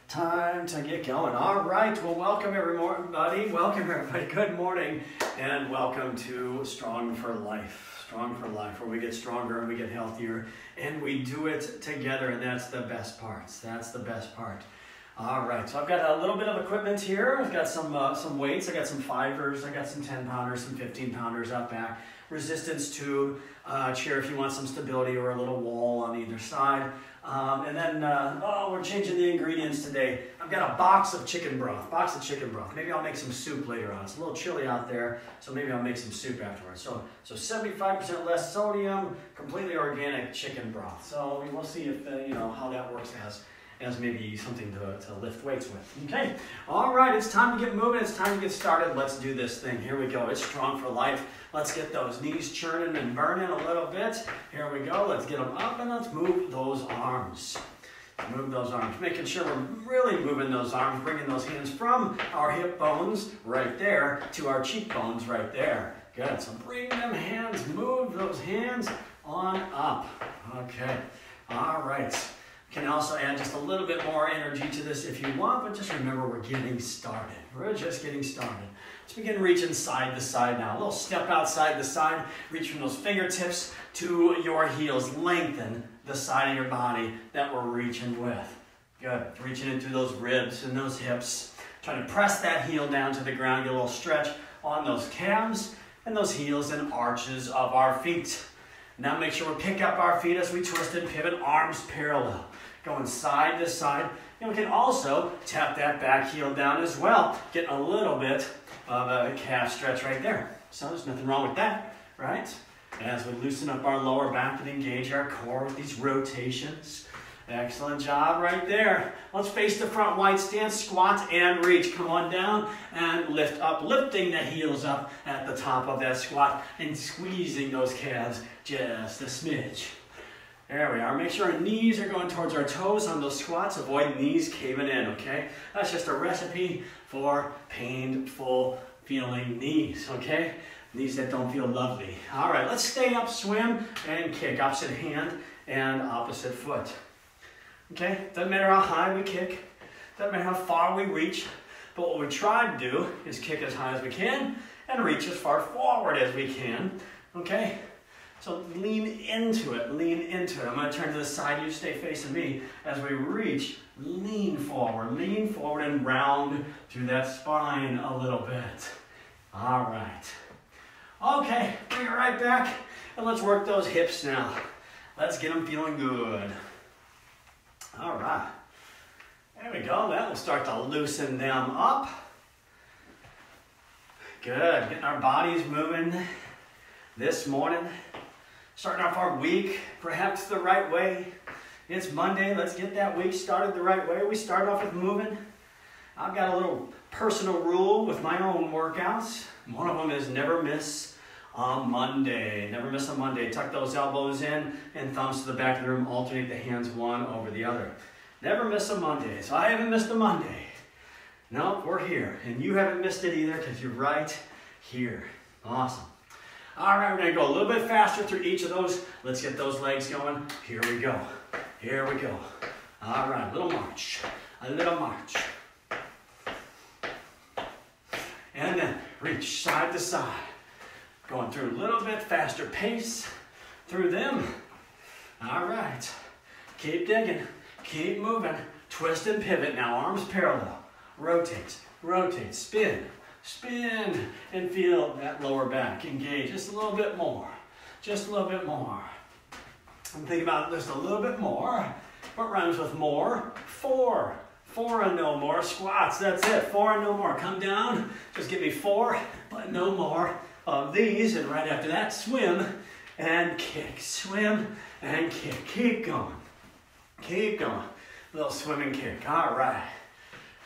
Time to get going. All right, well, welcome everybody. Welcome everybody. Good morning and welcome to Strong for Life. Strong for Life, where we get stronger and we get healthier and we do it together, and that's the best part. That's the best part. All right, so I've got a little bit of equipment here. I've got some weights. I got some 5ers. I got some 10-pounders, some 15-pounders out back. Resistance tube, chair if you want some stability, or a little wall on either side. And then, we're changing the ingredients today. I've got a box of chicken broth. Maybe I'll make some soup later on. It's a little chilly out there, so maybe I'll make some soup afterwards. So 75% less sodium, completely organic chicken broth. So we'll see if, how that works as maybe something to lift weights with. Okay, all right, it's time to get moving. It's time to get started. Let's do this thing. Here we go. It's Strong for Life. Let's get those knees churning and burning a little bit. Here we go. Let's get them up and let's move those arms. Move those arms, making sure we're really moving those arms, bringing those hands from our hip bones right there to our cheekbones right there. Good, so bring them hands, move those hands on up. Okay, all right. Can also add just a little bit more energy to this if you want, but just remember we're getting started. We're just getting started. Let's begin reaching side to side now. A little step outside the side. Reach from those fingertips to your heels. Lengthen the side of your body that we're reaching with. Good. Reaching into those ribs and those hips. Trying to press that heel down to the ground. Get a little stretch on those calves and those heels and arches of our feet. Now make sure we pick up our feet as we twist and pivot, arms parallel. Going side to side. And we can also tap that back heel down as well. Getting a little bit of a calf stretch right there. So there's nothing wrong with that, right? As we loosen up our lower back and engage our core with these rotations. Excellent job right there. Let's face the front wide stance, squat and reach. Come on down and lift up, lifting the heels up at the top of that squat and squeezing those calves just a smidge. There we are. Make sure our knees are going towards our toes on those squats. Avoid knees caving in, okay? That's just a recipe for painful feeling knees, okay? Knees that don't feel lovely. All right, let's stay up, swim, and kick. Opposite hand and opposite foot. Okay, doesn't matter how high we kick, doesn't matter how far we reach, but what we try to do is kick as high as we can and reach as far forward as we can, okay? So lean into it, lean into it. I'm gonna turn to the side, you stay facing me. As we reach, lean forward and round through that spine a little bit. All right. Okay, bring it right back and let's work those hips now. Let's get them feeling good. All right, there we go. That will start to loosen them up. Good, getting our bodies moving this morning. Starting off our week, perhaps the right way. It's Monday, let's get that week started the right way. We start off with moving. I've got a little personal rule with my own workouts. One of them is never miss a Monday. Never miss a Monday. Tuck those elbows in and thumbs to the back of the room. Alternate the hands one over the other. Never miss a Monday. So I haven't missed a Monday. No, we're here. And you haven't missed it either because you're right here. Awesome. All right, we're going to go a little bit faster through each of those. Let's get those legs going. Here we go. Here we go. All right, little march. A little march. And then reach side to side. Going through a little bit faster pace through them. All right. Keep digging. Keep moving. Twist and pivot. Now arms parallel. Rotate. Rotate. Spin. Spin. And feel that lower back. Engage just a little bit more. Just a little bit more. I'm thinking about just a little bit more. What rhymes with more? 4. 4 and no more. Squats. That's it. 4 and no more. Come down. Just give me 4, but no more of these. And right after that, swim and kick. Swim and kick. Keep going. Keep going. A little swim and kick. All right.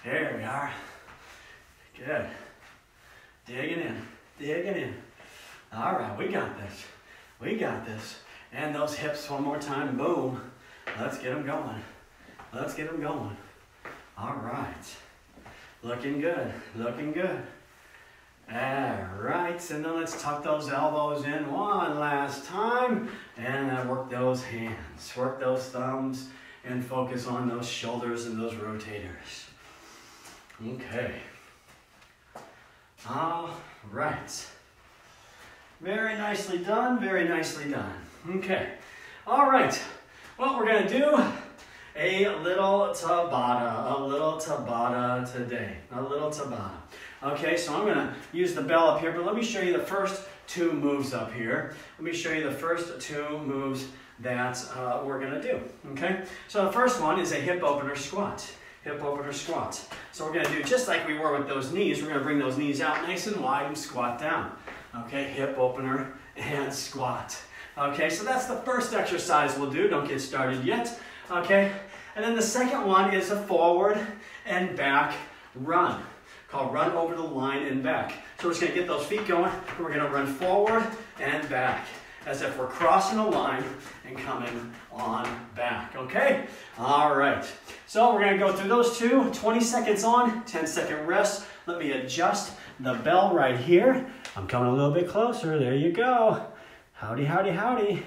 There we are. Good. Digging in. Digging in. All right. We got this. We got this. And those hips one more time. Boom. Let's get them going. Let's get them going. All right. Looking good. Looking good. All right. And then let's tuck those elbows in one last time. And then work those hands. Work those thumbs and focus on those shoulders and those rotators. Okay. All right. Very nicely done, very nicely done. Okay. All right. Well, we're going to do a little Tabata today. A little Tabata. Okay, so I'm going to use the bell up here, but let me show you the first two moves up here. Let me show you the first two moves that we're going to do. Okay, so the first one is a hip opener squat. Hip opener squat. So we're going to do just like we were with those knees. We're going to bring those knees out nice and wide and squat down. Okay, hip opener and squat. Okay, so that's the first exercise we'll do. Don't get started yet. Okay, and then the second one is a forward and back run, called run over the line and back. So we're just going to get those feet going, and we're going to run forward and back, as if we're crossing a line and coming on back, okay? All right, so we're going to go through those two, 20 seconds on, 10-second rest. Let me adjust the bell right here. I'm coming a little bit closer. There you go. Howdy, howdy, howdy.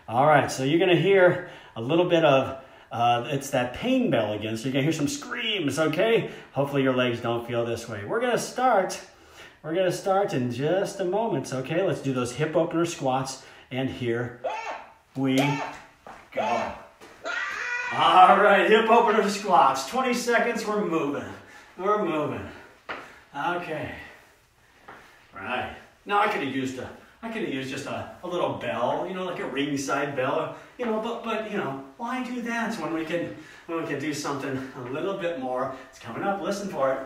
All right, so you're going to hear a little bit of, it's that pain bell again, so you're going to hear some screams, okay? Hopefully your legs don't feel this way. We're going to start in just a moment, okay? Let's do those hip opener squats, and here we go. All right, hip opener squats, 20 seconds, we're moving. We're moving. Okay. Right. Now I could have used just a little bell, you know, like a ringside bell, you know, but you know, why do that when we can do something a little bit more? It's coming up, listen for it.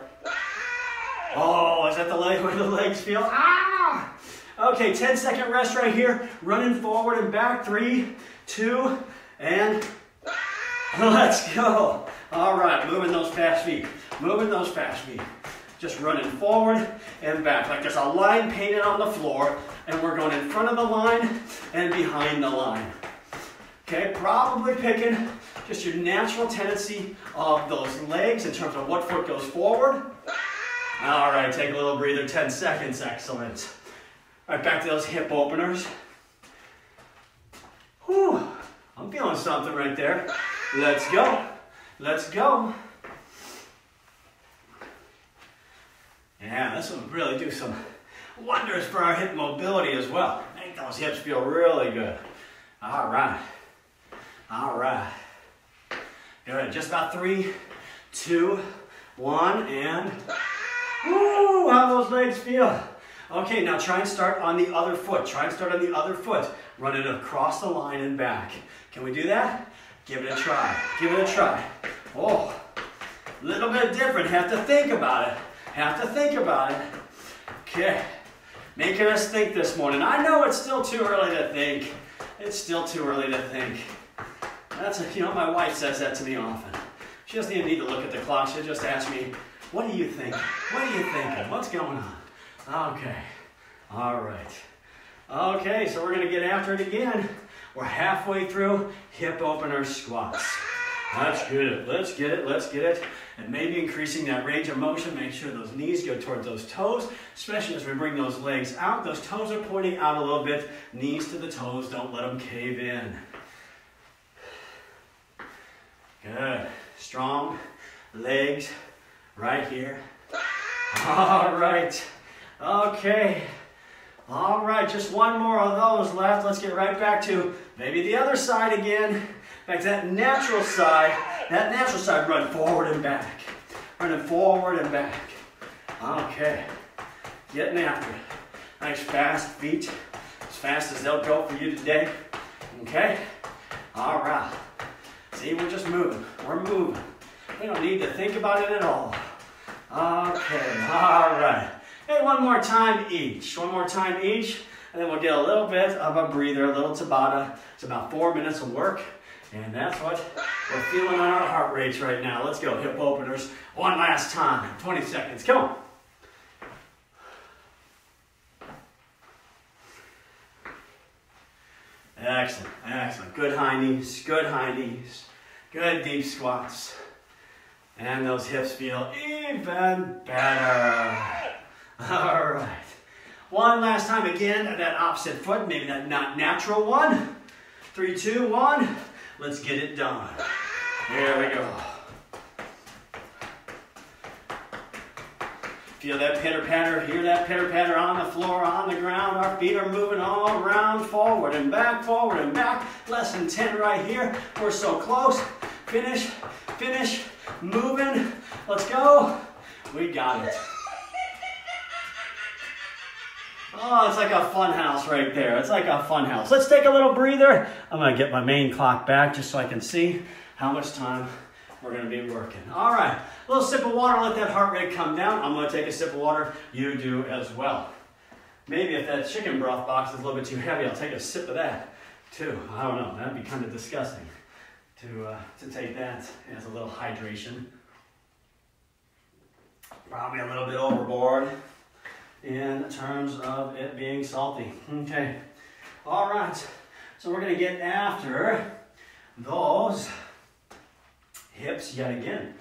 Oh, is that the leg where the legs feel? Ah! Okay, 10-second rest right here. Running forward and back. 3, 2, and let's go. All right, moving those fast feet. Moving those fast feet. Just running forward and back. Like there's a line painted on the floor, and we're going in front of the line and behind the line. Okay, probably picking just your natural tendency of those legs in terms of what foot goes forward. All right, take a little breather, 10 seconds, excellent. All right, back to those hip openers. Whew, I'm feeling something right there. Let's go, let's go. Yeah, this will really do some wonders for our hip mobility as well. Make those hips feel really good. All right, all right. Good, just about 3, 2, 1, and woo, how those legs feel. Okay, now try and start on the other foot. Try and start on the other foot. Run it across the line and back. Can we do that? Give it a try. Give it a try. Oh, a little bit different. Have to think about it. Have to think about it. Okay, making us think this morning. I know it's still too early to think. It's still too early to think. You know, my wife says that to me often. She doesn't even need to look at the clock. She'll just ask me, what do you think? What are you thinking? What's going on? Okay, all right. Okay, so we're gonna get after it again. We're halfway through hip opener squats. Let's get it, let's get it, let's get it. And maybe increasing that range of motion, make sure those knees go toward those toes, especially as we bring those legs out. Those toes are pointing out a little bit. Knees to the toes, don't let them cave in. Good, strong legs right here. All right, okay. All right, just one more of those left. Let's get right back to maybe the other side again. Back to that natural side. That natural side, run forward and back. Running forward and back. Okay, getting after it. Nice fast feet, as fast as they'll go for you today. Okay, all right. See, we're just moving. We're moving. We don't need to think about it at all. Okay, all right. Hey, one more time each. One more time each. And then we'll get a little bit of a breather, a little Tabata. It's about 4 minutes of work. And that's what we're feeling on our heart rates right now. Let's go, hip openers. One last time, 20 seconds, come on. Excellent, excellent. Good high knees, good high knees. Good deep squats. And those hips feel even better. All right. One last time again, that opposite foot, maybe that not natural one. 3, 2, 1. Let's get it done. There we go. Feel that pitter-patter, hear that pitter-patter on the floor, on the ground. Our feet are moving all around, forward and back, less than 10 right here. We're so close. Finish, finish, moving. Let's go. We got it. Oh, it's like a fun house right there. It's like a fun house. Let's take a little breather. I'm gonna get my main clock back just so I can see how much time we're gonna be working. All right, a little sip of water, let that heart rate come down. I'm gonna take a sip of water, you do as well. Maybe if that chicken broth box is a little bit too heavy, I'll take a sip of that too. I don't know, that'd be kind of disgusting to take that as a little hydration. Probably a little bit overboard in terms of it being salty. Okay, all right, so we're gonna get after those hips yet again.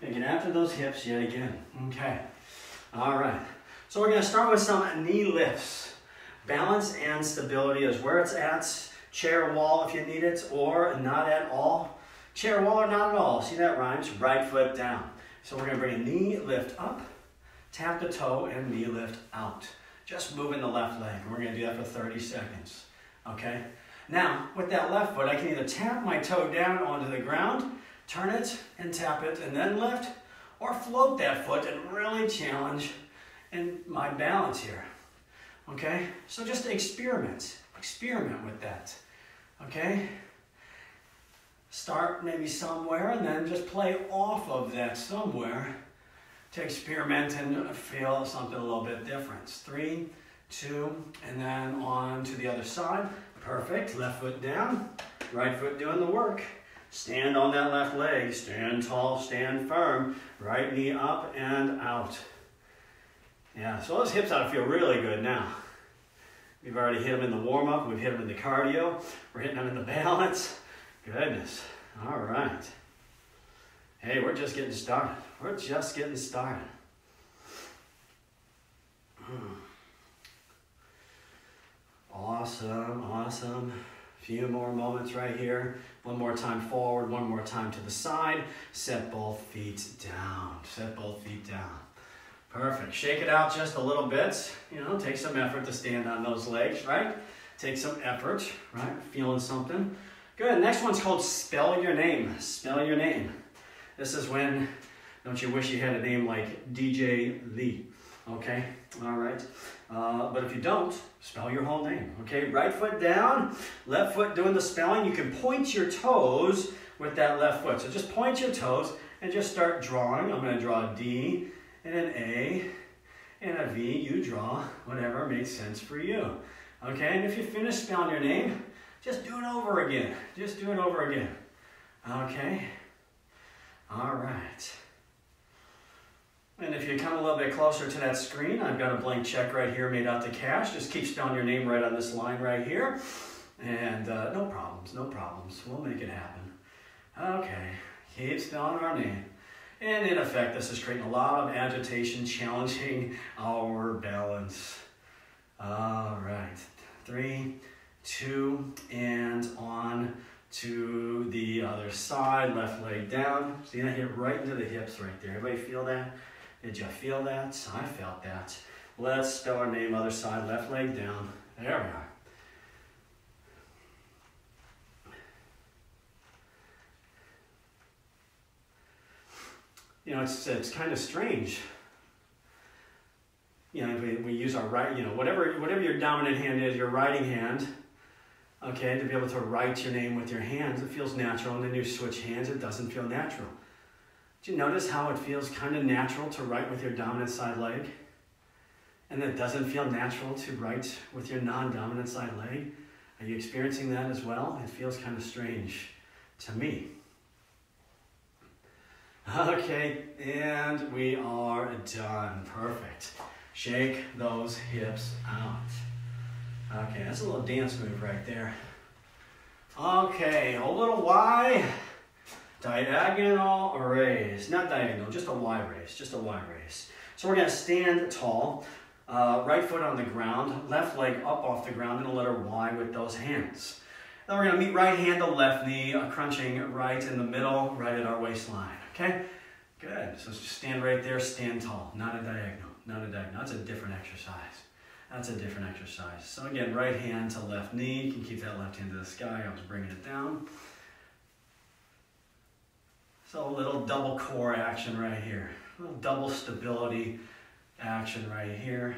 We're gonna get after those hips yet again. Okay, all right, so we're gonna start with some knee lifts. Balance and stability is where it's at. Chair wall if you need it, or not at all. Chair wall or not at all, see that rhymes? Right foot down. So we're gonna bring a knee lift up, tap the toe, and knee lift out. Just moving the left leg. We're gonna do that for 30 seconds, okay? Now, with that left foot, I can either tap my toe down onto the ground, turn it and tap it and then lift, or float that foot and really challenge in my balance here, okay? So just experiment with that, okay? Start maybe somewhere and then just play off of that somewhere to experiment and feel something a little bit different. 3, 2, and then on to the other side. Perfect, left foot down, right foot doing the work. Stand on that left leg, stand tall, stand firm. Right knee up and out. Yeah, so those hips ought to feel really good now. We've already hit them in the warm-up, we've hit them in the cardio, we're hitting them in the balance. Goodness, all right. Hey, we're just getting started. We're just getting started. Awesome, awesome. Few more moments right here. One more time forward, one more time to the side. Set both feet down. Set both feet down. Perfect. Shake it out just a little bit. You know, take some effort to stand on those legs, right? Take some effort, right? Feeling something. Good. Next one's called Spell Your Name. Spell your name. This is when, don't you wish you had a name like DJ Lee? Okay, all right. But if you don't, spell your whole name, okay? Right foot down, left foot doing the spelling. You can point your toes with that left foot. So just point your toes and just start drawing. I'm gonna draw a D and an A and a V. You draw whatever makes sense for you, okay? And if you finish spelling your name, just do it over again. Just do it over again, okay? All right. And if you come a little bit closer to that screen, I've got a blank check right here made out to cash. Just keep spelling your name right on this line right here. And no problems, no problems. We'll make it happen. Okay, keep spelling our name. And in effect, this is creating a lot of agitation, challenging our balance. All right, 3, 2, and on to the other side. Left leg down. See, I hit right into the hips right there. Everybody feel that? Did you feel that? I felt that. Let's spell our name, other side, left leg down. There we are. You know, it's kind of strange. You know, we use our right, you know, whatever your dominant hand is, your writing hand, okay, to be able to write your name with your hands, it feels natural, and then you switch hands, it doesn't feel natural. Do you notice how it feels kind of natural to write with your dominant side leg? And it doesn't feel natural to write with your non-dominant side leg? Are you experiencing that as well? It feels kind of strange to me. Okay, and we are done. Perfect. Shake those hips out. Okay, that's a little dance move right there. Okay, a little Y. Diagonal raise, not diagonal, just a Y raise, just a Y raise. So we're gonna stand tall, right foot on the ground, left leg up off the ground in a letter Y with those hands. Then we're going to meet right hand to left knee, crunching right in the middle, right at our waistline. Okay? Good. So just stand right there, stand tall. Not a diagonal. Not a diagonal. That's a different exercise. That's a different exercise. So again, right hand to left knee. You can keep that left hand to the sky. I was bringing it down. So a little double core action right here. A little double stability action right here.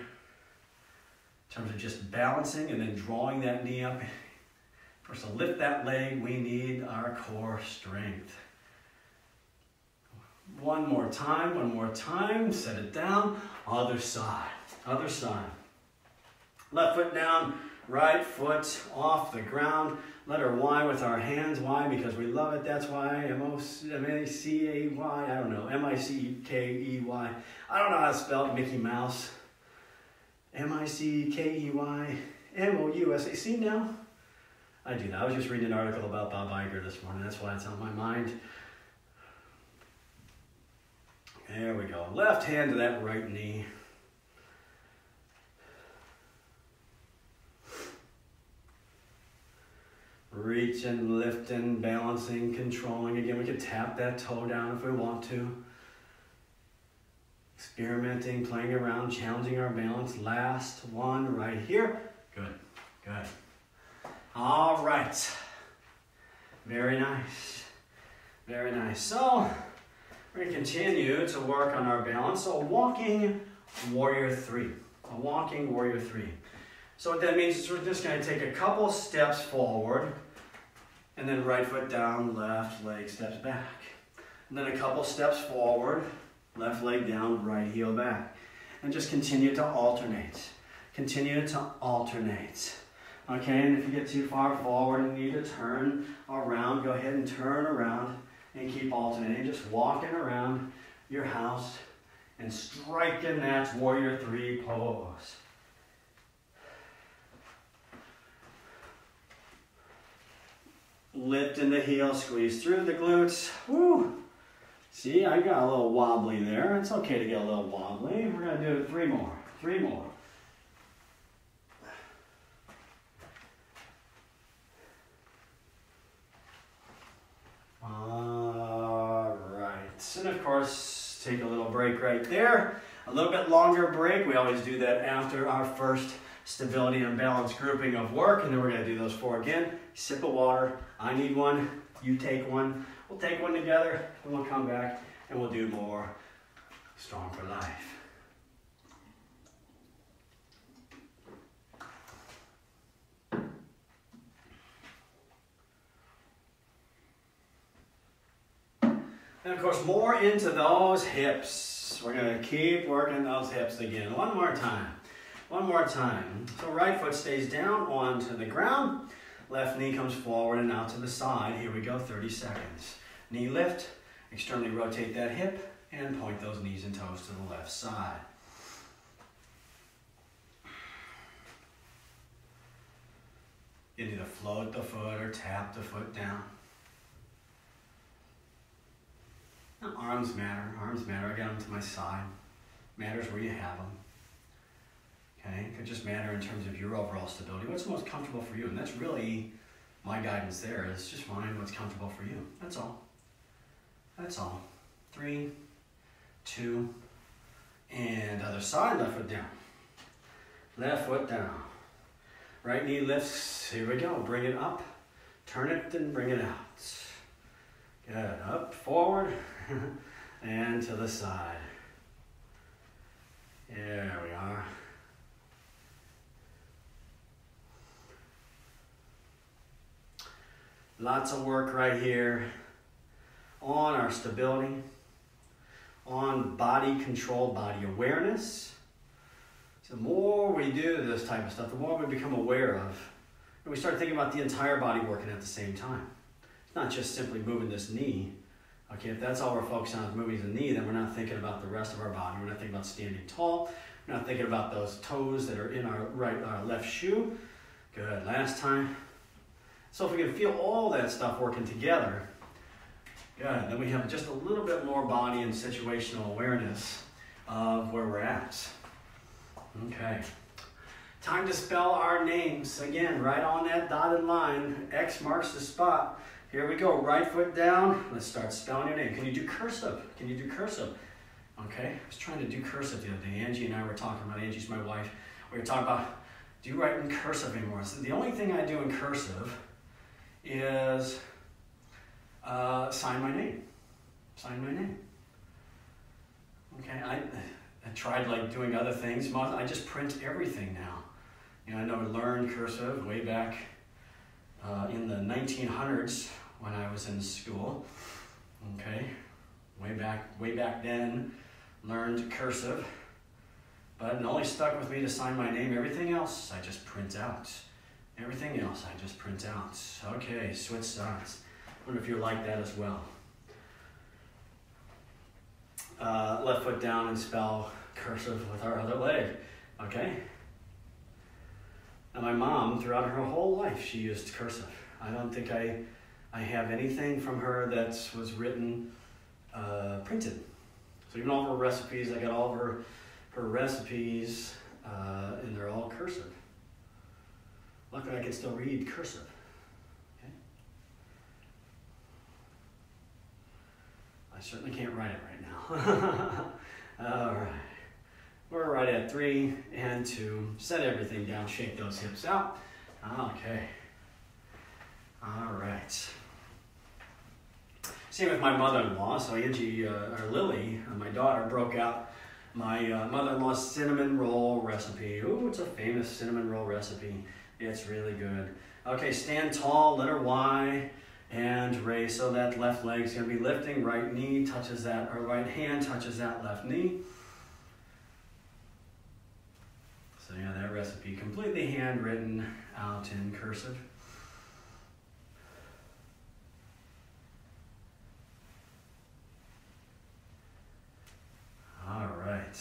In terms of just balancing and then drawing that knee up. For us to lift that leg, we need our core strength. One more time, set it down, other side, other side. Left foot down, right foot off the ground. Letter Y with our hands. Why? Because we love it. That's why. M-O-C-A-Y. I don't know. M-I-C-K-E-Y. I don't know how to spell it. Mickey Mouse. M-I-C-K-E-Y. M-O-U-S-A. See now? I do that. I was just reading an article about Bob Iger this morning. That's why it's on my mind. There we go. Left hand to that right knee. Reaching, lifting, balancing, controlling. Again, we could tap that toe down if we want to. Experimenting, playing around, challenging our balance. Last one right here. Good, good. All right. Very nice. Very nice. So, we're going to continue to work on our balance. So, walking warrior 3. A walking warrior 3. So what that means is we're just going to take a couple steps forward, and then right foot down, left leg steps back. And then a couple steps forward, left leg down, right heel back. And just continue to alternate. Continue to alternate. Okay, and if you get too far forward and need to turn around, go ahead and turn around and keep alternating. Just walking around your house and striking that warrior 3 pose. Lift in the heel, squeeze through the glutes. Woo! See, I got a little wobbly there. It's okay to get a little wobbly. We're going to do 3 more. 3 more. All right. And of course, take a little break right there. A little bit longer break. We always do that after our first stability and balance grouping of work, and then we're going to do those 4 again. Sip of water. I need one. You take one. We'll take one together, and we'll come back, and we'll do more Strong for Life. And of course, more into those hips. We're going to keep working those hips again. One more time. One more time. So right foot stays down onto the ground. Left knee comes forward and out to the side. Here we go, 30 seconds. Knee lift, externally rotate that hip, and point those knees and toes to the left side. You either float the foot or tap the foot down. Now, arms matter. Arms matter. I got them to my side. Matters where you have them. Okay, it could just matter in terms of your overall stability. What's the most comfortable for you? And that's really my guidance there, is just find what's comfortable for you. That's all. That's all. 3, 2, and other side, left foot down. Left foot down. Right knee lifts. Here we go. Bring it up. Turn it and bring it out. Good. Up, forward, and to the side. There we are. Lots of work right here on our stability, on body control, body awareness. So the more we do this type of stuff, the more we become aware of, and we start thinking about the entire body working at the same time. It's not just simply moving this knee. Okay, if that's all we're focused on is moving the knee, then we're not thinking about the rest of our body. We're not thinking about standing tall. We're not thinking about those toes that are in our left shoe. Good, last time. So if we can feel all that stuff working together, good, then we have just a little bit more body and situational awareness of where we're at. Okay. Time to spell our names. Again, right on that dotted line. X marks the spot. Here we go. Right foot down. Let's start spelling your name. Can you do cursive? Can you do cursive? Okay. I was trying to do cursive the other day. Angie and I were talking about, Angie's my wife. We were talking about, do you write in cursive anymore? So the only thing I do in cursive is sign my name. Sign my name. Okay. I tried like doing other things. I just print everything now. You know, I know I learned cursive way back in the 1900s when I was in school. Okay, way back then, learned cursive, but it only stuck with me to sign my name. Everything else I just print out. Everything else I just print out. Okay, switch sides. I wonder if you're like that as well. Left foot down and spell cursive with our other leg. Okay. Now my mom, throughout her whole life, she used cursive. I don't think I have anything from her that was written, printed. So even all of her recipes, I got all of her recipes, and they're all cursive. Luckily, I can still read cursive. Okay. I certainly can't write it right now. All right. We're right at 3 and 2. Set everything down, shake those hips out. Okay. All right. Same with my mother-in-law. So Angie, or Lily, my daughter, broke out my mother-in-law's cinnamon roll recipe. Ooh, it's a famous cinnamon roll recipe. It's really good. Okay, stand tall, letter Y, and raise. So that left leg's gonna be lifting. Right knee touches that, or right hand touches that left knee. So yeah, that recipe completely handwritten out in cursive. All right,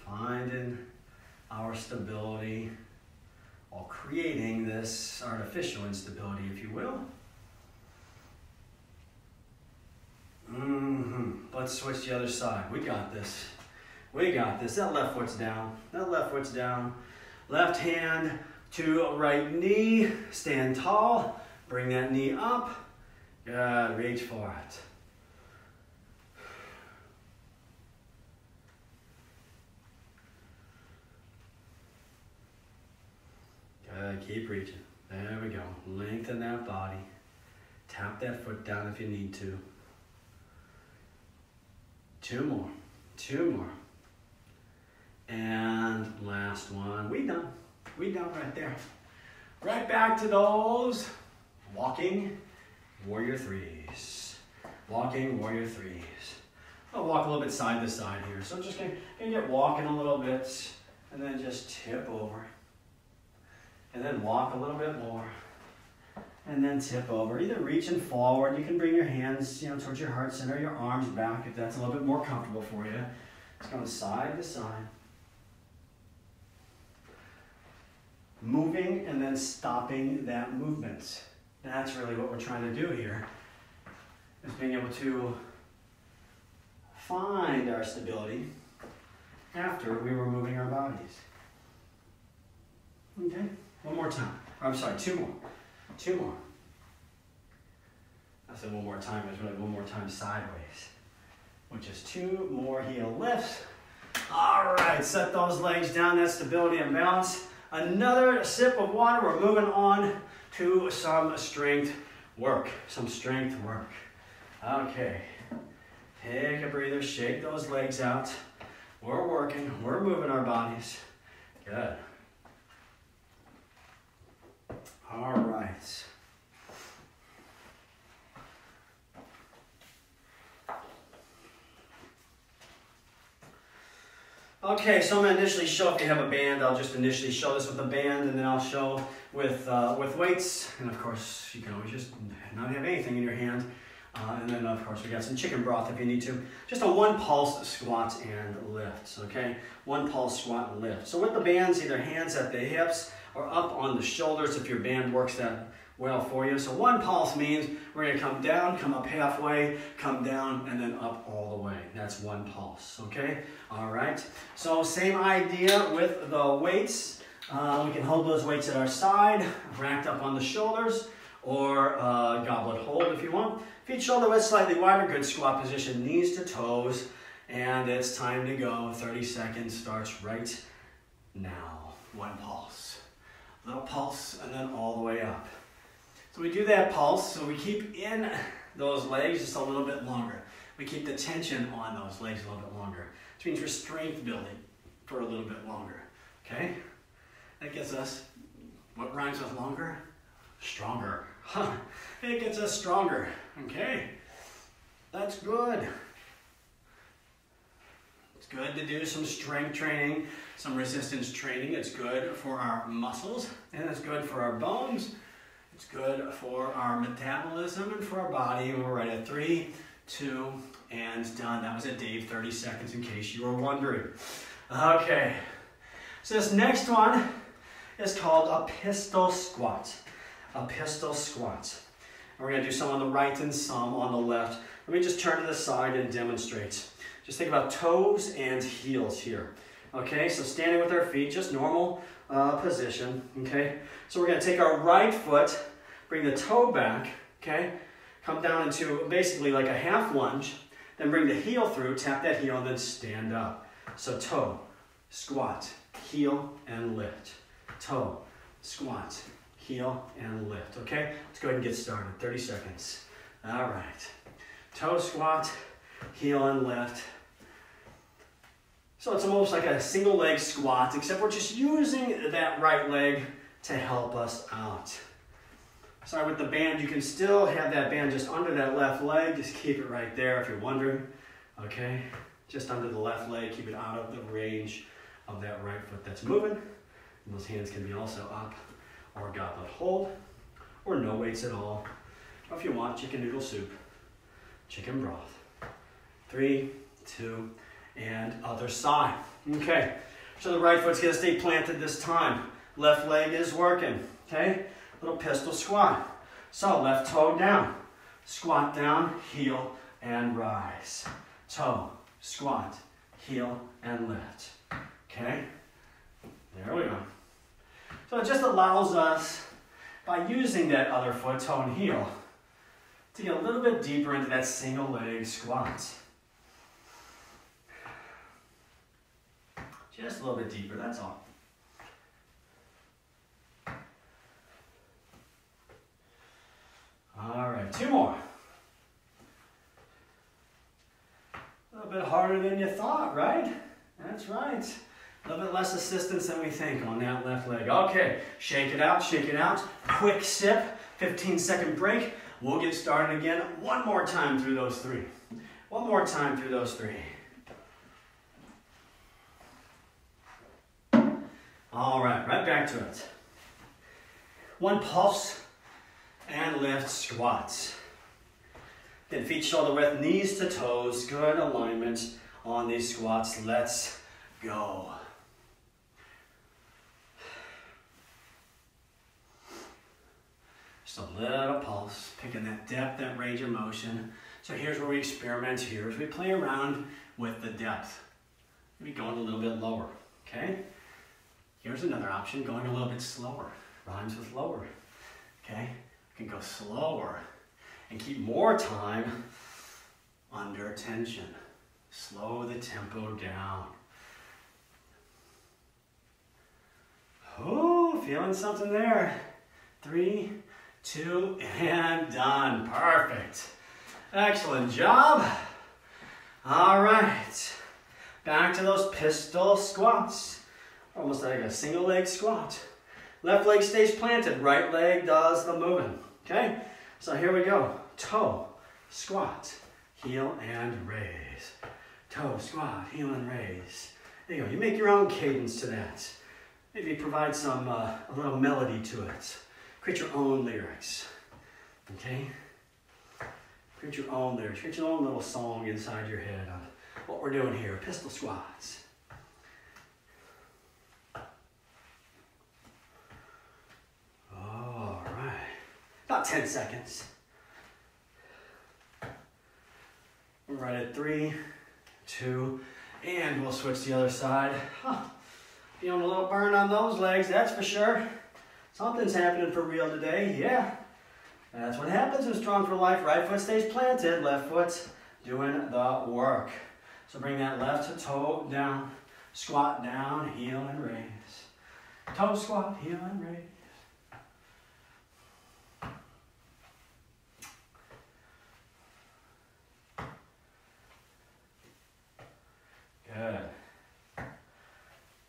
finding our stability while creating this artificial instability, if you will. Let's switch the other side. We got this. We got this. That left foot's down. That left foot's down. Left hand to right knee. Stand tall. Bring that knee up. Good. Reach for it. Good. Keep reaching. There we go. Lengthen that body. Tap that foot down if you need to. 2 more. 2 more. And last one. We done. We done right there. Right back to those walking warrior threes. Walking warrior threes. I'll walk a little bit side to side here. So I'm just gonna get walking a little bit and then just tip over. And then walk a little bit more. And then tip over. Either reaching forward. You can bring your hands, towards your heart center, your arms back if that's a little bit more comfortable for you. It's going side to side. Moving and then stopping that movement. That's really what we're trying to do here. Is being able to find our stability after we were moving our bodies. Okay? One more time. I'm sorry, 2 more. 2 more. I said one more time, it's really one more time sideways, which is 2 more heel lifts. All right, set those legs down, that stability and balance. Another sip of water. We're moving on to some strength work. Some strength work. Okay, take a breather, shake those legs out. We're working, we're moving our bodies. Good. All right. Okay, so I'm going to initially show, if you have a band, I'll just initially show this with a band, and then I'll show with weights. And of course, you can always just not have anything in your hand. And then of course, we got some chicken broth if you need to. Just a 1 pulse squat and lifts, okay? 1 pulse squat and lift. So with the bands, either hands at the hips or up on the shoulders if your band works that well for you. So 1 pulse means we're going to come down, come up halfway, come down, and then up all the way. That's 1 pulse, okay? All right. So same idea with the weights. We can hold those weights at our side, racked up on the shoulders, or goblet hold if you want. Feet shoulder width slightly wider, good squat position, knees to toes, and it's time to go. 30 seconds starts right now. One pulse. Little pulse, and then all the way up. So we do that pulse, so we keep in those legs just a little bit longer. We keep the tension on those legs a little bit longer, which means we're strength building for a little bit longer, okay? That gets us, what rhymes with longer? Stronger. It gets us stronger, okay? That's good. It's good to do some strength training, some resistance training. It's good for our muscles, and it's good for our bones. It's good for our metabolism and for our body. We're right at 3, 2, and done. That was it, Dave, 30 seconds in case you were wondering. Okay, so this next one is called a pistol squat. A pistol squat. And we're going to do some on the right and some on the left. Let me just turn to the side and demonstrate. Just think about toes and heels here. Okay, so standing with our feet, just normal position. Okay, so we're going to take our right foot, bring the toe back, okay, come down into basically like a half lunge, then bring the heel through, tap that heel, and then stand up. So toe, squat, heel, and lift. Toe, squat, heel, and lift. Okay, let's go ahead and get started. 30 seconds. All right. Toe, squat, heel, and lift. So it's almost like a single leg squat, except we're just using that right leg to help us out. Sorry, with the band, you can still have that band just under that left leg. Just keep it right there if you're wondering. Okay, just under the left leg. Keep it out of the range of that right foot that's moving. And those hands can be also up or goblet hold, or no weights at all. Or if you want, chicken noodle soup, chicken broth. 3, 2, and other side. Okay, so the right foot's gonna stay planted this time. Left leg is working, okay? Little pistol squat. So left toe down, squat down, heel, and rise. Toe, squat, heel, and lift. Okay, there we go. So it just allows us, by using that other foot, toe and heel, to get a little bit deeper into that single leg squat. Just a little bit deeper, that's all. All right, 2 more. A little bit harder than you thought, right? That's right. A little bit less assistance than we think on that left leg. Okay, shake it out, shake it out. Quick sip, 15-second break. We'll get started again one more time through those 3. One more time through those 3. All right, right back to it. 1 pulse and lift squats. Then feet shoulder width, knees to toes. Good alignment on these squats. Let's go. Just a little pulse, picking that depth, that range of motion. So here's where we experiment. Here's where we play around with the depth. Maybe going a little bit lower, okay? Here's another option, going a little bit slower. Rhymes with lower, okay? You can go slower and keep more time under tension. Slow the tempo down. Oh, feeling something there. 3, 2, and done. Perfect. Excellent job. All right. Back to those pistol squats. Almost like a single leg squat. Left leg stays planted, right leg does the moving. Okay, so here we go. Toe, squat, heel, and raise. Toe, squat, heel, and raise. There you go. You make your own cadence to that. Maybe provide some, a little melody to it. Create your own lyrics. Okay? Create your own lyrics. Create your own little song inside your head of what we're doing here. Pistol squats. All right. About 10 seconds. We're right at 3, 2, and we'll switch to the other side. Feeling a little burn on those legs, that's for sure. Something's happening for real today, yeah. That's what happens in Strong for Life. Right foot stays planted, left foot's doing the work. So bring that left toe down, squat down, heel and raise. Toe squat, heel and raise. Good.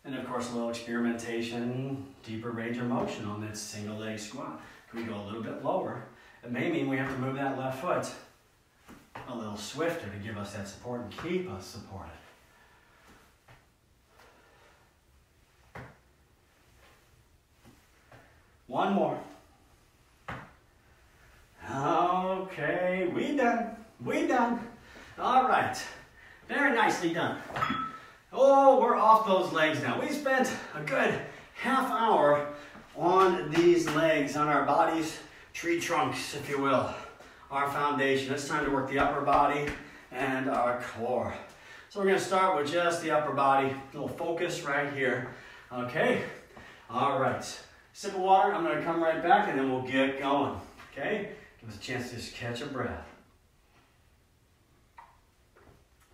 And of course, a little experimentation, deeper range of motion on that single leg squat. Can we go a little bit lower? It may mean we have to move that left foot a little swifter to give us that support and keep us supported. One more. Okay, we done. We done. All right. Very nicely done. Oh, we're off those legs now. We spent a good half hour on these legs, on our body's tree trunks, if you will, our foundation. It's time to work the upper body and our core. So we're going to start with just the upper body. A little focus right here. Okay? All right. Sip of water. I'm going to come right back and then we'll get going. Okay? Give us a chance to just catch a breath.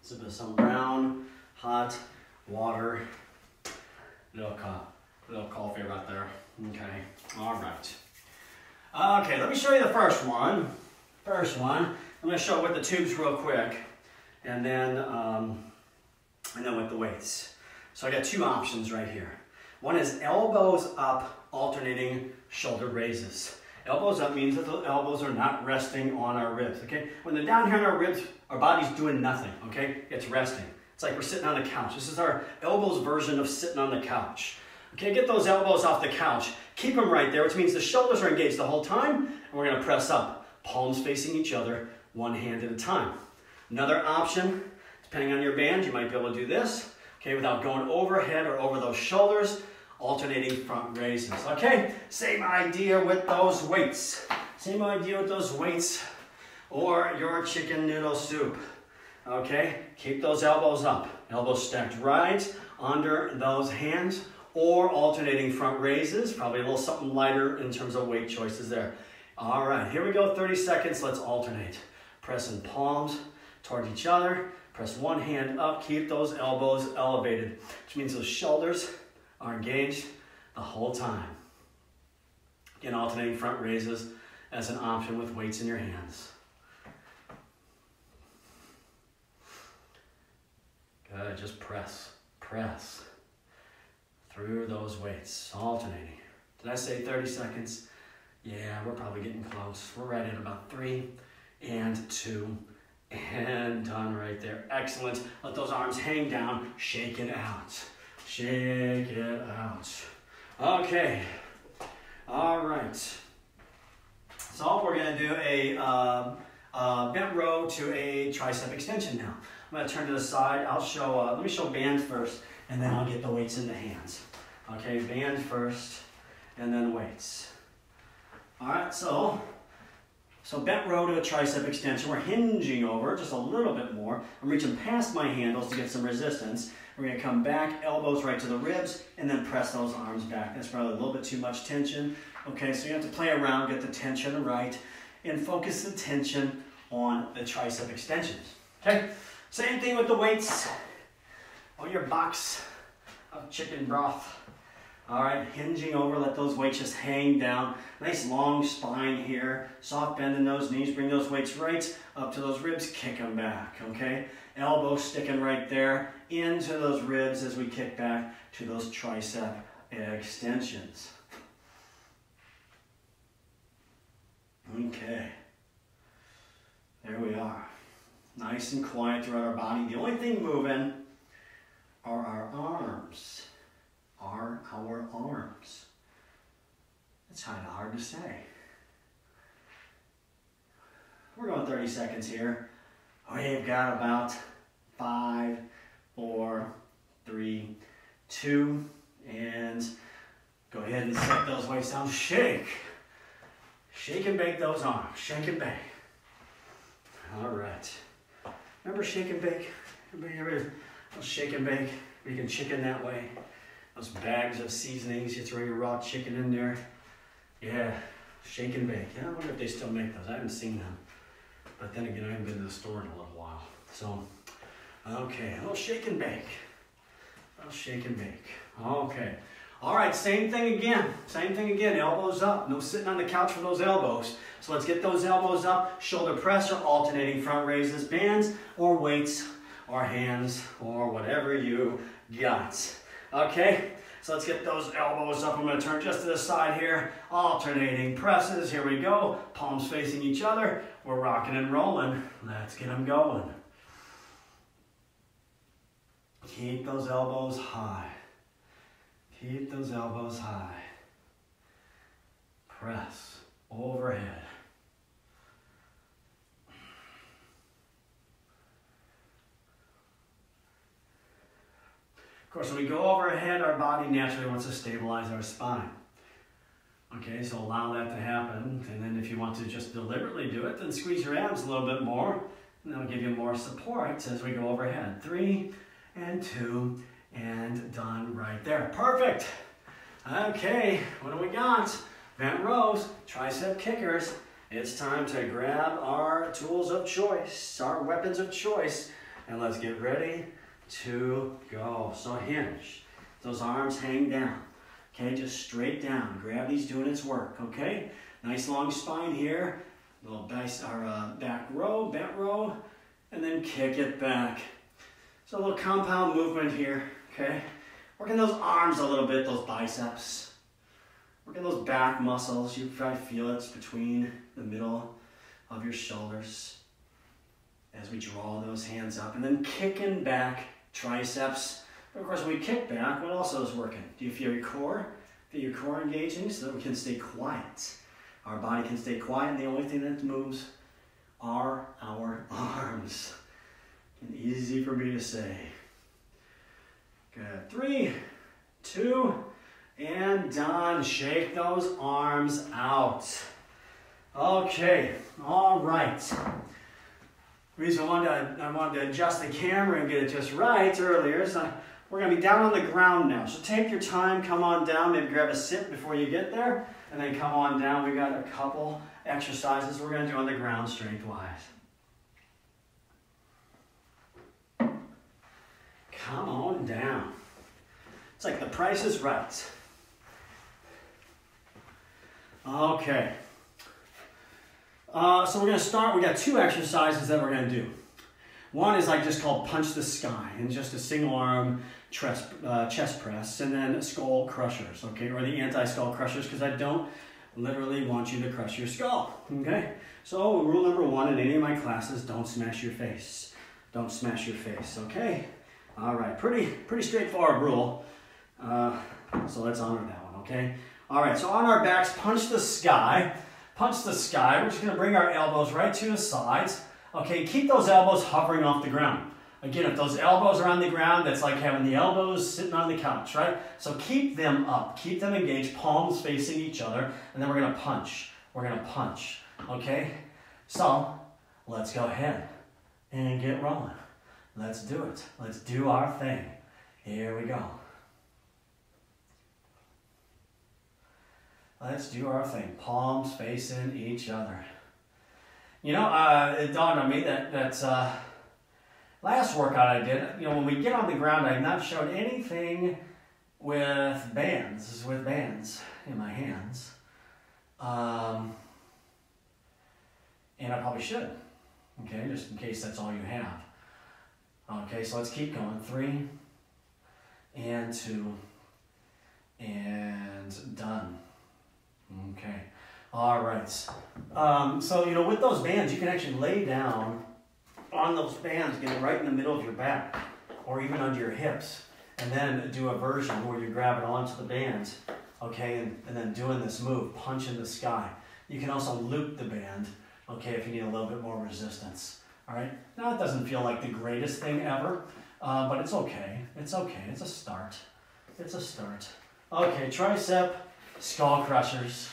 Sip of some brown, hot water. Little coffee right there. Okay. All right. Okay, let me show you the first one. I'm going to show with the tubes real quick, and then with the weights. So I got two options right here. One is elbows up, alternating shoulder raises. Elbows up means that the elbows are not resting on our ribs, okay? When they're down here on our ribs, our body's doing nothing, okay? It's resting. It's like we're sitting on the couch. This is our elbows version of sitting on the couch. Okay, get those elbows off the couch. Keep them right there, which means the shoulders are engaged the whole time, and we're gonna press up. Palms facing each other, one hand at a time. Another option, depending on your band, you might be able to do this, okay, without going overhead or over those shoulders, alternating front raises. Okay, same idea with those weights. Same idea with those weights or your chicken noodle soup. Okay, keep those elbows up. Elbows stacked right under those hands or alternating front raises. Probably a little something lighter in terms of weight choices there. All right, here we go, 30 seconds, let's alternate. Pressing palms toward each other, press one hand up, keep those elbows elevated, which means those shoulders are engaged the whole time. Again, alternating front raises as an option with weights in your hands. Good, just press through those weights, alternating. Did I say 30 seconds? Yeah, we're probably getting close. We're right at about 3 and 2 and done right there. Excellent. Let those arms hang down. Shake it out. Shake it out. Okay. All right. So we're going to do a bent row to a tricep extension now. I'm going to turn to the side. I'll show, let me show band first, and then I'll get the weights in the hands. Okay, band first, and then weights. All right, so bent row to a tricep extension. We're hinging over just a little bit more. I'm reaching past my handles to get some resistance. We're going to come back, elbows right to the ribs, and then press those arms back. That's probably a little bit too much tension. Okay, so you have to play around, get the tension right, and focus the tension on the tricep extensions. Okay, same thing with the weights. On your box of chicken broth. All right, hinging over, let those weights just hang down. Nice long spine here. Soft bend in those knees. Bring those weights right up to those ribs. Kick them back, okay? Elbow sticking right there into those ribs as we kick back to those tricep extensions. Okay. There we are. Nice and quiet throughout our body. The only thing moving are our arms. Are our arms. It's kind of hard to say. We're going 30 seconds here. We've got about 5, 4, 3, 2, and go ahead and set those weights down. Shake. Shake and bake those arms. Shake and bake. All right. Remember shake and bake? Everybody ever shake and bake? You can chicken that way. those bags of seasonings, you throw your raw chicken in there. Yeah, shake and bake. Yeah, I wonder if they still make those. I haven't seen them. But then again, I haven't been to the store in a little while. So, okay, a little shake and bake. A little shake and bake. Okay. All right, same thing again. Same thing again, elbows up. No sitting on the couch for those elbows. So let's get those elbows up. Shoulder press or alternating front raises, bands or weights or hands or whatever you got. Okay, so let's get those elbows up. I'm going to turn just to the side here. Alternating presses. Here we go. Palms facing each other. We're rocking and rolling. Let's get them going. Keep those elbows high. Keep those elbows high. Press overhead. Of course, when we go overhead, our body naturally wants to stabilize our spine. Okay, so allow that to happen. And then if you want to just deliberately do it, then squeeze your abs a little bit more. And that'll give you more support as we go overhead. 3 and 2 and done right there. Perfect. Okay, what do we got? Bent rows, tricep kickers. It's time to grab our tools of choice, our weapons of choice, and let's get ready to go. So hinge. Those arms hang down. Okay, just straight down. Gravity's doing its work, okay? Nice long spine here. Little back row, bent row, and then kick it back. So a little compound movement here, okay? Working those arms a little bit, those biceps. Working those back muscles. You probably feel it's between the middle of your shoulders as we draw those hands up. And then kicking back, triceps. But of course, when we kick back, what also is working? Do you feel your core? Feel your core engaging so that we can stay quiet? Our body can stay quiet, and the only thing that moves are our arms. And easy for me to say. Good. 3, 2, and done. Shake those arms out. Okay. All right. The reason I wanted to adjust the camera and get it just right earlier is we're going to be down on the ground now. So take your time, come on down, maybe grab a sip before you get there, and then come on down. We got a couple exercises we're going to do on the ground strength-wise. Come on down. It's like the price is right. Okay. So we're going to start. We got 2 exercises that we're going to do. One is like just called punch the sky, and just a single arm chest press, and then skull crushers, okay, or the anti-skull crushers, because I don't literally want you to crush your skull, okay? So rule number 1 in any of my classes: don't smash your face. Don't smash your face, okay? All right, pretty straightforward rule. So let's honor that one, okay? All right, so on our backs, punch the sky. Punch the sky. We're just going to bring our elbows right to the sides. Okay, keep those elbows hovering off the ground. Again, if those elbows are on the ground, that's like having the elbows sitting on the couch, right? So keep them up. Keep them engaged, palms facing each other, and then we're going to punch. We're going to punch, okay? So let's go ahead and get rolling. Let's do it. Let's do our thing. Here we go. Let's do our thing. Palms facing each other. You know, it dawned on me that last workout I did, you know, when we get on the ground, I've not showed anything with bands in my hands. And I probably should, okay, just in case that's all you have. Okay, so let's keep going. 3 and 2 and done. Okay, all right. So, you know, with those bands, you can actually lay down on those bands, get it right in the middle of your back or even under your hips, and then do a version where you grab it onto the bands, okay, and then doing this move, punch in the sky. You can also loop the band, okay, if you need a little bit more resistance. All right, now it doesn't feel like the greatest thing ever, but it's okay. It's okay. It's a start. It's a start. Okay, tricep skull crushers.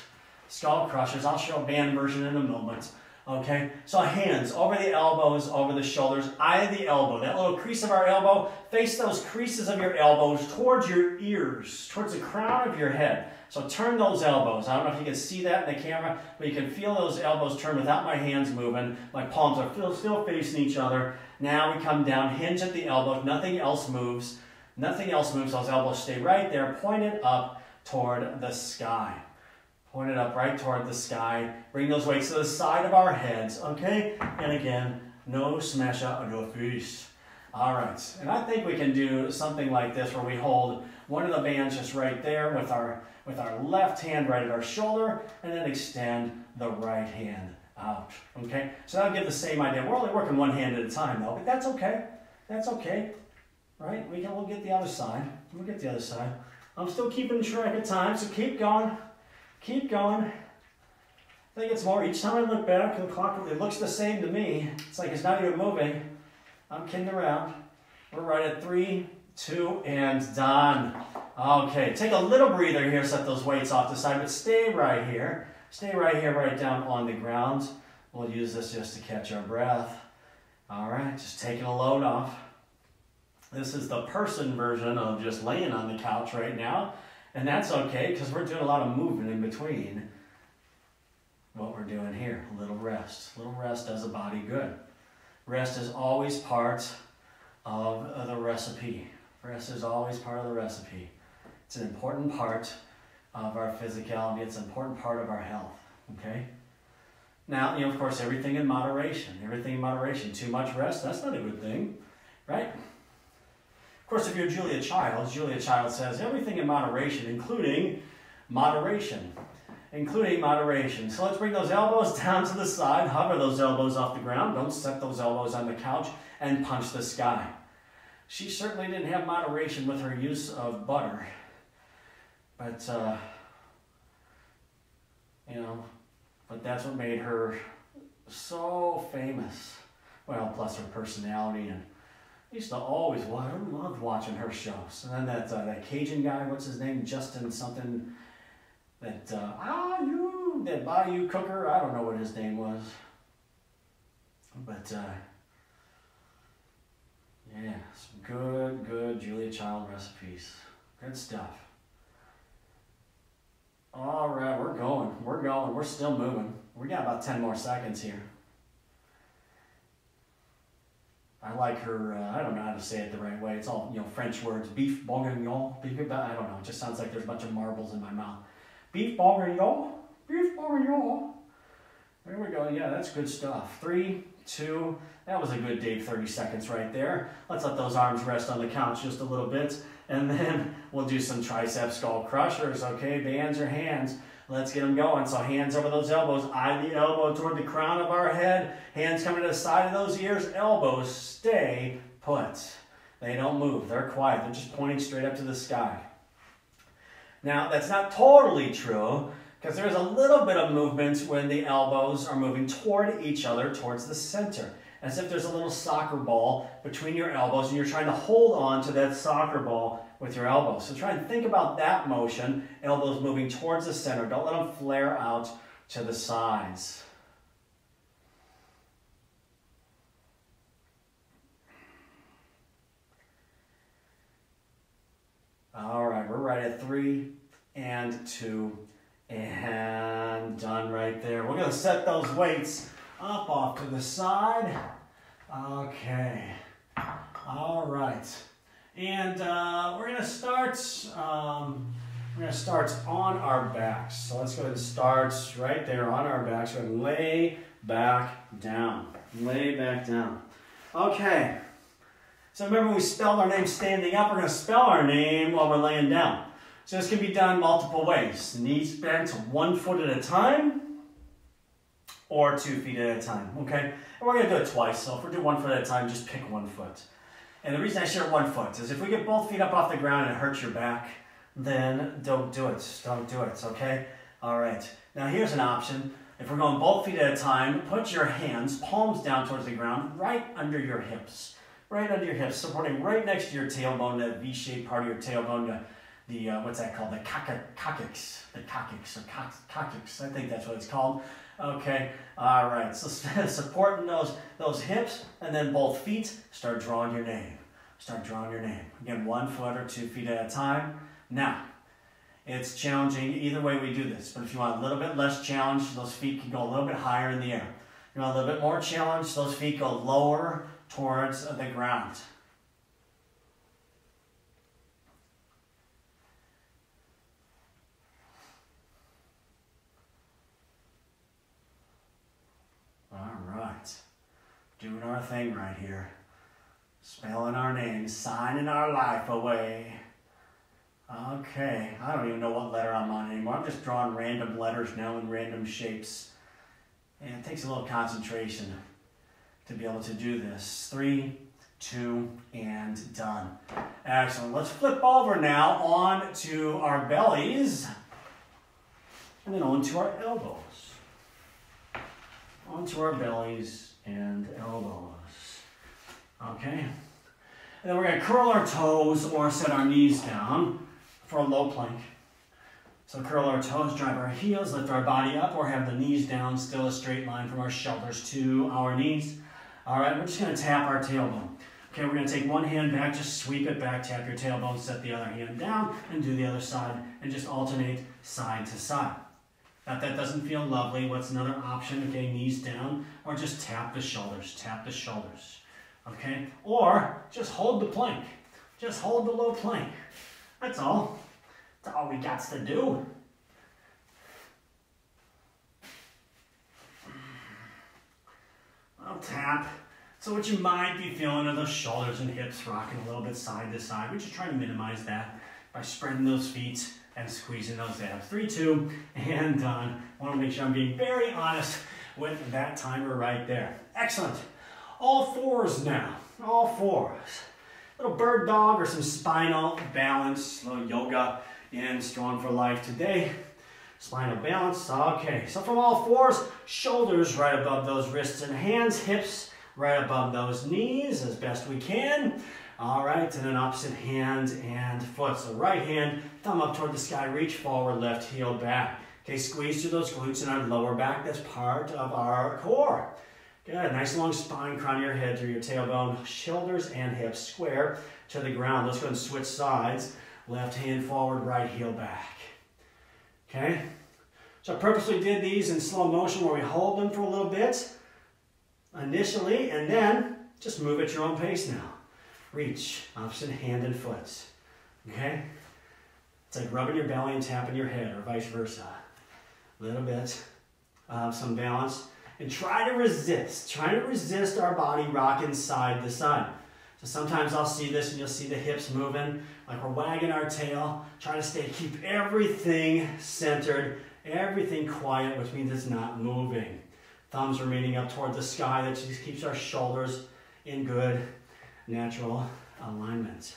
Skull crushers. I'll show a band version in a moment. Okay, so hands over the elbows, over the shoulders, eye of the elbow. That little crease of our elbow, face those creases of your elbows towards your ears, towards the crown of your head. So turn those elbows. I don't know if you can see that in the camera, but you can feel those elbows turn without my hands moving. My palms are still facing each other. Now we come down, hinge at the elbow. Nothing else moves. Nothing else moves. Those elbows stay right there, pointed up toward the sky. Pointed up right toward the sky. Bring those weights to the side of our heads, okay? And again, no smash out of your face. All right, and I think we can do something like this where we hold one of the bands just right there with our left hand right at our shoulder, and then extend the right hand out, okay? So that'll give the same idea. We're only working one hand at a time though, but that's okay. That's okay, right? We'll get the other side. We'll get the other side. I'm still keeping track of time, so keep going. Keep going. I think it's more. Each time I look back at the clock, it looks the same to me. It's like it's not even moving. I'm kidding around. We're right at 3, 2, and done. Okay, take a little breather here, set those weights off the side, but stay right here. Stay right here, right down on the ground. We'll use this just to catch our breath. All right, just taking a load off. This is the person version of just laying on the couch right now. And that's okay, because we're doing a lot of movement in between what we're doing here. A little rest. A little rest does the body good. Rest is always part of the recipe. Rest is always part of the recipe. It's an important part of our physicality. It's an important part of our health, okay? Now, of course, everything in moderation. Everything in moderation. Too much rest, that's not a good thing, right? Of course, if you're Julia Child says everything in moderation, including moderation. Including moderation. So let's bring those elbows down to the side, hover those elbows off the ground, don't set those elbows on the couch, and punch the sky. She certainly didn't have moderation with her use of butter. But, but that's what made her so famous. Well, plus her personality, and I used to always watch, I loved watching her shows. And then that Cajun guy, what's his name? Justin something, that Bayou Cooker, I don't know what his name was. But, yeah, some good Julia Child recipes. Good stuff. All right, we're going, we're still moving. We got about 10 more seconds here. I like her, I don't know how to say it the right way. It's all, French words. Beef bourguignon, I don't know. It just sounds like there's a bunch of marbles in my mouth. Beef bourguignon, beef bourguignon. There we go. Yeah, that's good stuff. 3, 2, that was a good Dave 30 seconds right there. Let's let those arms rest on the couch just a little bit. And then we'll do some tricep skull crushers, okay? Bands or hands. Let's get them going. So hands over those elbows, eye the elbow toward the crown of our head, hands coming to the side of those ears, elbows stay put. They don't move, they're quiet, they're just pointing straight up to the sky. Now, that's not totally true, because there's a little bit of movement when the elbows are moving toward each other, towards the center. As if there's a little soccer ball between your elbows and you're trying to hold on to that soccer ball with your elbows. So try and think about that motion, elbows moving towards the center. Don't let them flare out to the sides. All right, we're right at 3 and 2 and done right there. We're gonna set those weights up off to the side. Okay. All right. And we're gonna start on our backs. So let's go ahead and start right there on our backs. We're gonna lay back down. Lay back down. Okay. So remember, we spelled our name standing up. We're gonna spell our name while we're laying down. So this can be done multiple ways. Knees bent 1 foot at a time, or 2 feet at a time, okay? And we're gonna do it twice, so if we're doing 1 foot at a time, just pick 1 foot. And the reason I share 1 foot is if we get both feet up off the ground and it hurts your back, then don't do it, okay? All right, now here's an option. If we're going both feet at a time, put your hands, palms down towards the ground, right under your hips. Right under your hips, supporting right next to your tailbone, that V-shaped part of your tailbone, what's that called? The coccyx, I think that's what it's called. Okay, all right, so supporting those hips, and then both feet, start drawing your name. Start drawing your name. Again, 1 foot or 2 feet at a time. Now, it's challenging either way we do this, but if you want a little bit less challenge, those feet can go a little bit higher in the air. If you want a little bit more challenge, those feet go lower towards the ground. All right, doing our thing right here. Spelling our names, signing our life away. Okay, I don't even know what letter I'm on anymore. I'm just drawing random letters now in random shapes. And it takes a little concentration to be able to do this. 3, 2, and done. Excellent. Let's flip over now onto our bellies and then onto our elbows. Onto our bellies and elbows. Okay. And then we're going to curl our toes or set our knees down for a low plank. So curl our toes, drive our heels, lift our body up, or have the knees down, still a straight line from our shoulders to our knees. All right, we're just going to tap our tailbone. Okay, we're going to take one hand back, just sweep it back, tap your tailbone, set the other hand down, and do the other side, and just alternate side to side. If that doesn't feel lovely, what's another option? Okay, knees down, or just tap the shoulders, tap the shoulders. Okay, or just hold the plank. Just hold the low plank. That's all. That's all we got to do. I'll tap. So what you might be feeling are those shoulders and hips rocking a little bit side to side. We're just trying to minimize that by spreading those feet and squeezing those abs. 3, 2, and done. I want to make sure I'm being very honest with that timer right there. Excellent. All fours now. All fours. Little bird dog or some spinal balance. Little yoga in Strong4Life today. Spinal balance. Okay. So from all fours, shoulders right above those wrists and hands. Hips right above those knees as best we can. All right. And then opposite hand and foot. So right hand, thumb up toward the sky. Reach forward, left heel back. Okay. Squeeze through those glutes in our lower back. That's part of our core. Good, nice long spine, crown of your head through your tailbone, shoulders and hips square to the ground. Let's go and switch sides. Left hand forward, right heel back. Okay? So I purposely did these in slow motion where we hold them for a little bit initially, and then just move at your own pace now. Reach, opposite hand and foot. Okay? It's like rubbing your belly and tapping your head, or vice versa. A little bit of some balance. And try to resist our body rocking side to side. So sometimes I'll see this and you'll see the hips moving, like we're wagging our tail. Try to keep everything centered, everything quiet, which means it's not moving. Thumbs remaining up toward the sky. That just keeps our shoulders in good, natural alignment.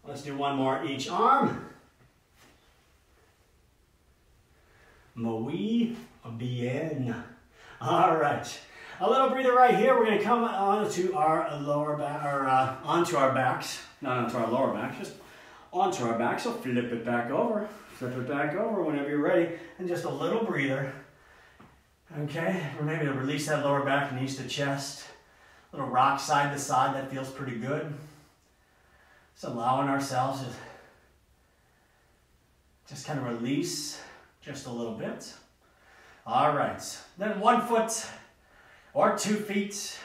Let's do one more each arm. Muy bien. All right. A little breather right here. We're going to come onto our lower back, or onto our backs. Not onto our lower back, just onto our back. So flip it back over. Flip it back over whenever you're ready. And just a little breather. Okay. Or maybe to release that lower back, knees to chest. A little rock side to side. That feels pretty good. Just allowing ourselves to just kind of release just a little bit. All right. Then 1 foot or 2 feet.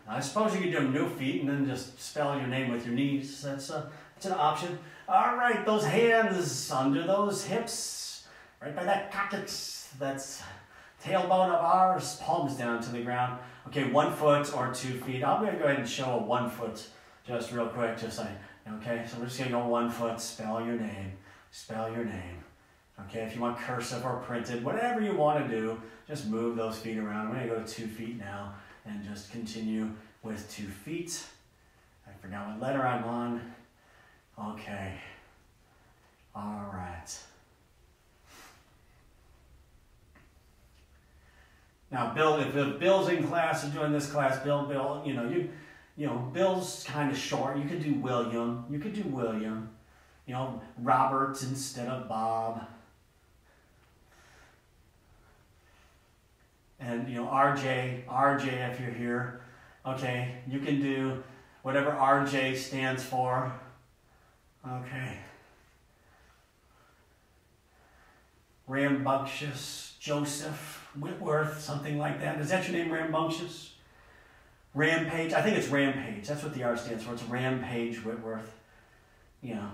I suppose you could do new feet and then just spell your name with your knees. That's an option. All right. Those hands under those hips. Right by that coccyx. That's tailbone of ours. Palms down to the ground. Okay. 1 foot or 2 feet. I'm going to go ahead and show a 1 foot. Just real quick, just like, okay, so we're just going to go 1 foot, spell your name, spell your name. Okay, if you want cursive or printed, whatever you want to do, just move those feet around. We're going to go to 2 feet now and just continue with 2 feet. I forgot what letter I'm on. Okay, all right. Now, Bill, if Bill's in class or doing this class, Bill, you know, You know, Bill's kind of short. You could do William. You could do William. You know, Robert instead of Bob. And, you know, RJ if you're here. Okay, you can do whatever RJ stands for. Okay. Rambunctious Joseph Whitworth, something like that. Is that your name, Rambunctious? Rampage, I think it's Rampage. That's what the R stands for. It's Rampage Whitworth. You know,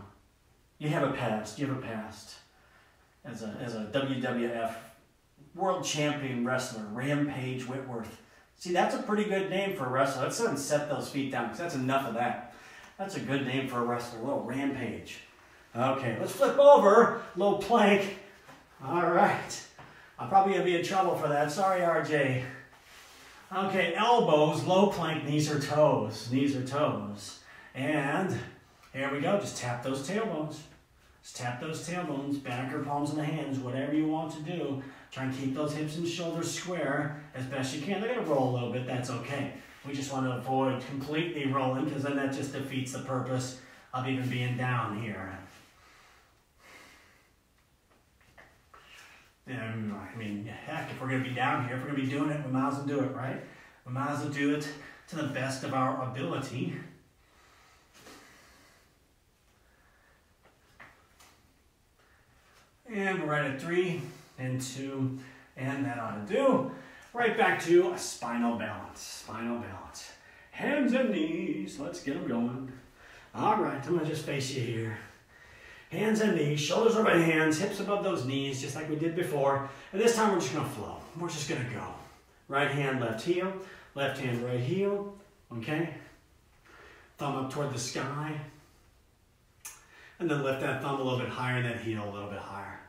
you have a past. You have a past as a WWF World Champion wrestler, Rampage Whitworth. See, that's a pretty good name for a wrestler. Let's go and set those feet down because that's enough of that. That's a good name for a wrestler. A little Rampage. Okay, let's flip over. Low plank. All right. I'm probably going to be in trouble for that. Sorry, RJ. Okay, elbows, low plank, knees or toes. Knees or toes. And here we go. Just tap those tailbones. Just tap those tailbones, back or palms of the hands, whatever you want to do. Try and keep those hips and shoulders square as best you can. They're going to roll a little bit. That's okay. We just want to avoid completely rolling because then that just defeats the purpose of even being down here. And, I mean, heck, if we're going to be down here, if we're going to be doing it, we might as well do it, right? We might as well do it to the best of our ability. And we're right at 3 and 2, and that ought to do. Right back to a spinal balance. Spinal balance. Hands and knees. Let's get them going. All right, I'm going to just face you here. Hands and knees, shoulders over the hands, hips above those knees, just like we did before. And this time we're just going to flow. We're just going to go. Right hand, left heel. Left hand, right heel. Okay? Thumb up toward the sky. And then lift that thumb a little bit higher and that heel a little bit higher.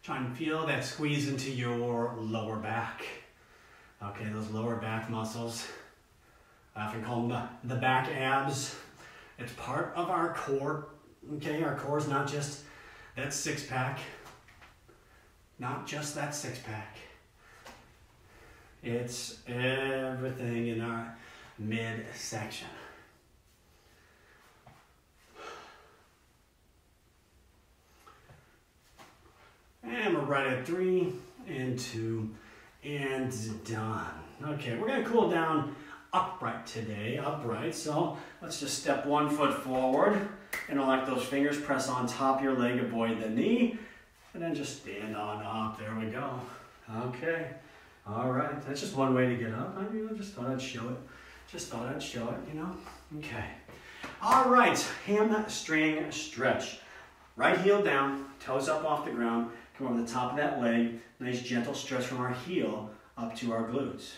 Try and feel that squeeze into your lower back. Okay, those lower back muscles. I often call them the back abs. It's part of our core. Okay, our core is not just that six-pack. Not just that six-pack. It's everything in our midsection. And we're right at 3 and 2 and done. Okay, we're going to cool down upright today, upright. So let's just step 1 foot forward and elect those fingers, press on top of your leg, avoid the knee, and then just stand on up. There we go. Okay. All right. That's just one way to get up. I mean, I just thought I'd show it. Just thought I'd show it, you know. Okay. All right. Hamstring stretch. Right heel down, toes up off the ground. Come over the top of that leg. Nice gentle stretch from our heel up to our glutes.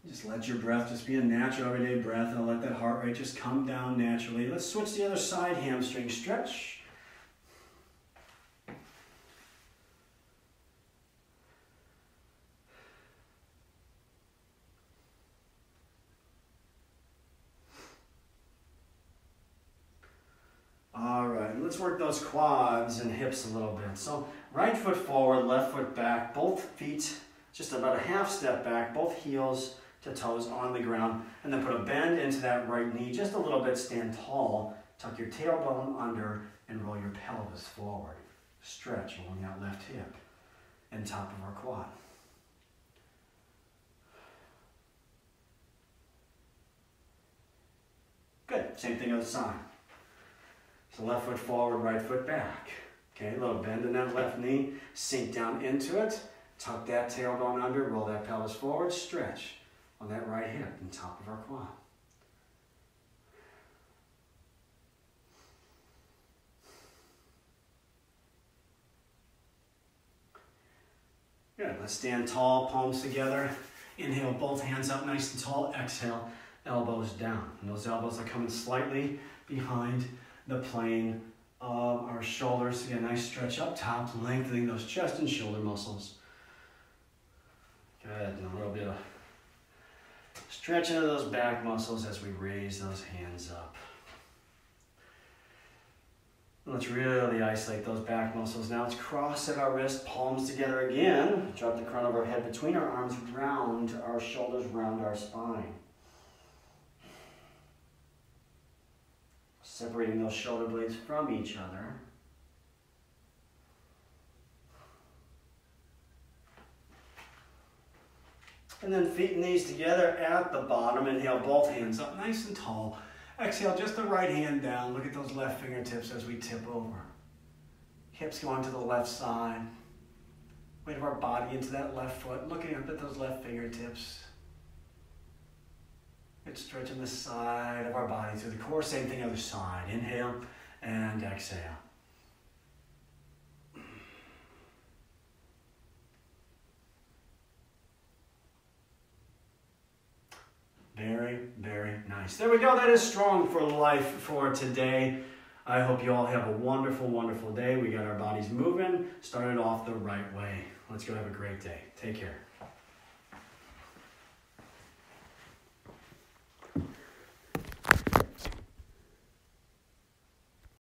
Just let your breath just be a natural everyday breath and let that heart rate just come down naturally. Let's switch to the other side, hamstring stretch. All right, let's work those quads and hips a little bit. So right foot forward, left foot back, both feet just about a half step back, both heels to toes on the ground, and then put a bend into that right knee just a little bit, stand tall, tuck your tailbone under, and roll your pelvis forward. Stretch along that left hip and top of our quad. Good, same thing other side. So left foot forward, right foot back. Okay, a little bend in that left knee, sink down into it, tuck that tailbone under, roll that pelvis forward, stretch on that right hip and top of our quad. Good, let's stand tall, palms together. Inhale, both hands up nice and tall. Exhale, elbows down. And those elbows are coming slightly behind the plane of our shoulders. Again, nice stretch up top, lengthening those chest and shoulder muscles. Good, and a little bit of stretch into those back muscles as we raise those hands up. Let's really isolate those back muscles. Now let's cross at our wrist, palms together again. Drop the crown of our head between our arms, round our shoulders, round our spine. Separating those shoulder blades from each other. And then feet and knees together at the bottom. Inhale, both hands up nice and tall. Exhale, just the right hand down. Look at those left fingertips as we tip over. Hips going to the left side. Weight of our body into that left foot. Looking up at those left fingertips. It's stretching the side of our body through the core. Same thing other side. Inhale and exhale. Very, very nice. There we go. That is Strong for Life for today. I hope you all have a wonderful, wonderful day. We got our bodies moving, started off the right way. Let's go have a great day. Take care.